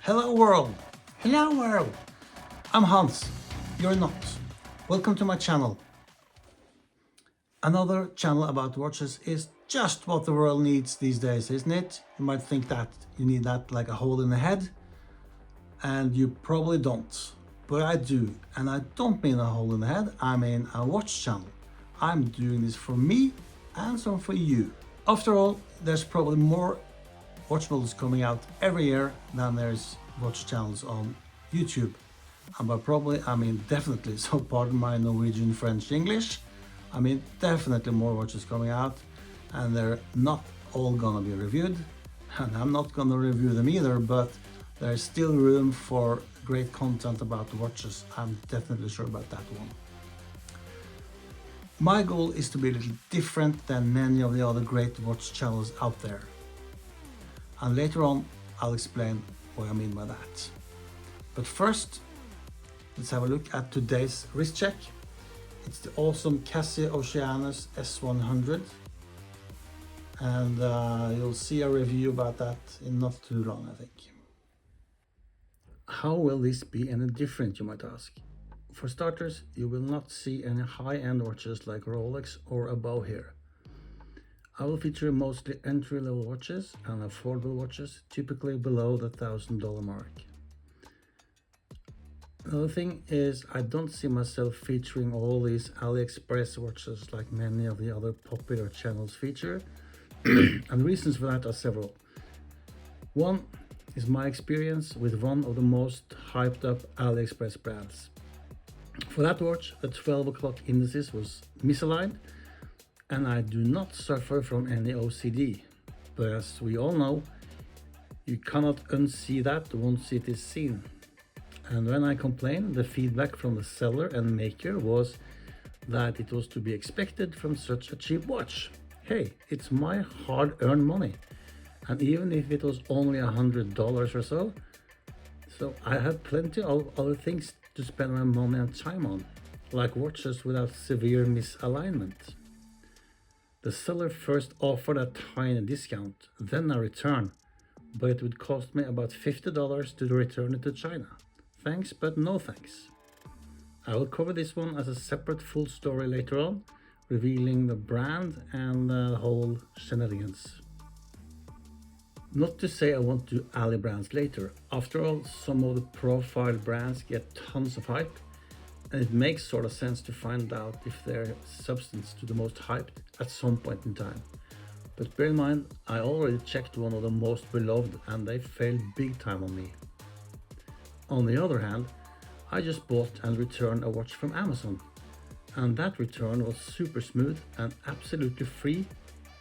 Hello world! Hello world! I'm Hans, you're not. Welcome to my channel. Another channel about watches is just what the world needs these days, isn't it? You might think that you need that like a hole in the head, and you probably don't. But I do, and I don't mean a hole in the head, I mean a watch channel. I'm doing this for me and some for you. After all, there's probably more watch models coming out every year than there's watch channels on YouTube. And by probably, I mean definitely, so pardon my Norwegian, French, English. I mean definitely more watches coming out, and they're not all gonna be reviewed. And I'm not gonna review them either, but there's still room for great content about the watches. I'm definitely sure about that one. My goal is to be a little different than many of the other great watch channels out there. And later on, I'll explain what I mean by that. But first, let's have a look at today's wrist check. It's the awesome Casio Oceanus S100. And you'll see a review about that in not too long, I think. How will this be any different, you might ask? For starters, you will not see any high-end watches like Rolex or above here. I will feature mostly entry-level watches and affordable watches, typically below the $1,000 mark. Another thing is I don't see myself featuring all these AliExpress watches like many of the other popular channels feature, and reasons for that are several. One is my experience with one of the most hyped up AliExpress brands. For that watch, the 12 o'clock indices was misaligned, and I do not suffer from any OCD, but as we all know, you cannot unsee that once it is seen. And when I complained, the feedback from the seller and maker was that it was to be expected from such a cheap watch. Hey, it's my hard-earned money, and even if it was only $100 or so I had plenty of other things to spend my money and time on, like watches without severe misalignment. The seller first offered a tiny discount, then a return, but it would cost me about $50 to return it to China. Thanks, but no thanks. I will cover this one as a separate full story later on, revealing the brand and the whole shenanigans. Not to say I won't do Ali brands later. After all, some of the profile brands get tons of hype, and it makes sort of sense to find out if they're substance to the most hyped at some point in time. But bear in mind, I already checked one of the most beloved and they failed big time on me. On the other hand, I just bought and returned a watch from Amazon, and that return was super smooth and absolutely free,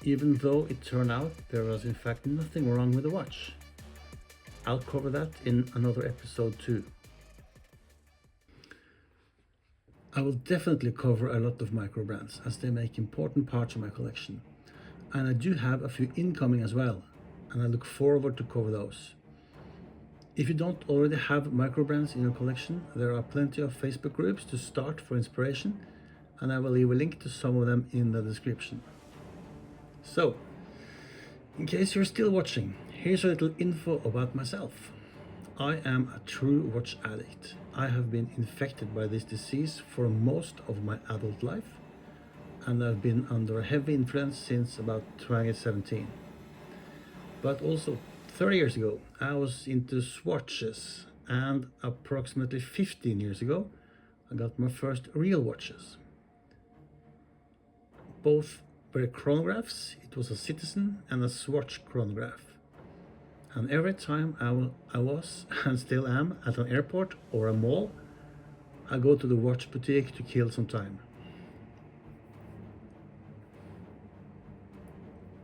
even though it turned out there was in fact nothing wrong with the watch. I'll cover that in another episode too. I will definitely cover a lot of Microbrands as they make important parts of my collection. And I do have a few incoming as well, and I look forward to cover those. If you don't already have Microbrands in your collection, there are plenty of Facebook groups to start for inspiration, and I will leave a link to some of them in the description. So, in case you're still watching, here's a little info about myself. I am a true watch addict. I have been infected by this disease for most of my adult life, and I've been under heavy influence since about 2017. But also 30 years ago, I was into swatches, and approximately 15 years ago, I got my first real watches. Both were chronographs. It was a Citizen and a Swatch chronograph. And every time I was, and still am, at an airport or a mall, I go to the watch boutique to kill some time.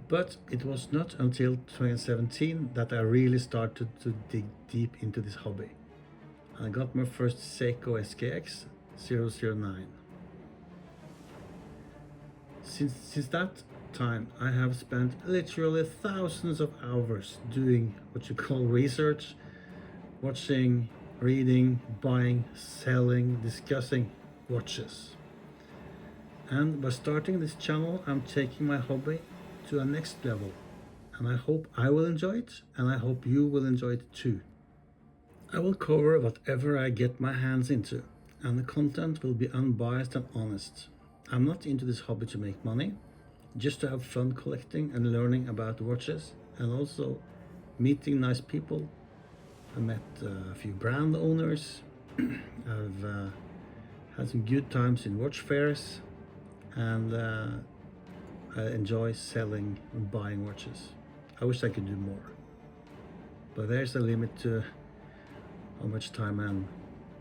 But it was not until 2017 that I really started to dig deep into this hobby. I got my first Seiko SKX 009. Since that time, I have spent literally thousands of hours doing what you call research, watching, reading, buying, selling, discussing watches. And by starting this channel, I'm taking my hobby to a next level, and I hope I will enjoy it, and I hope you will enjoy it too. I will cover whatever I get my hands into, and the content will be unbiased and honest. I'm not into this hobby to make money, just to have fun collecting and learning about watches, and also meeting nice people. I met a few brand owners. I've had some good times in watch fairs, and I enjoy selling and buying watches. I wish I could do more, but there's a limit to how much time and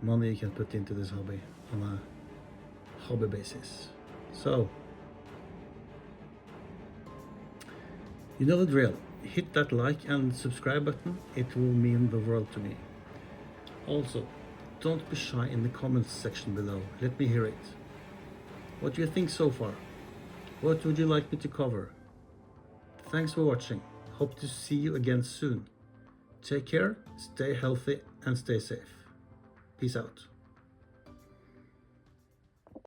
money you can put into this hobby on a hobby basis. So, you know the drill. Hit that like and subscribe button. It will mean the world to me. Also, don't be shy in the comments section below. Let me hear it. What do you think so far? What would you like me to cover? Thanks for watching. Hope to see you again soon. Take care, stay healthy, and stay safe. Peace out.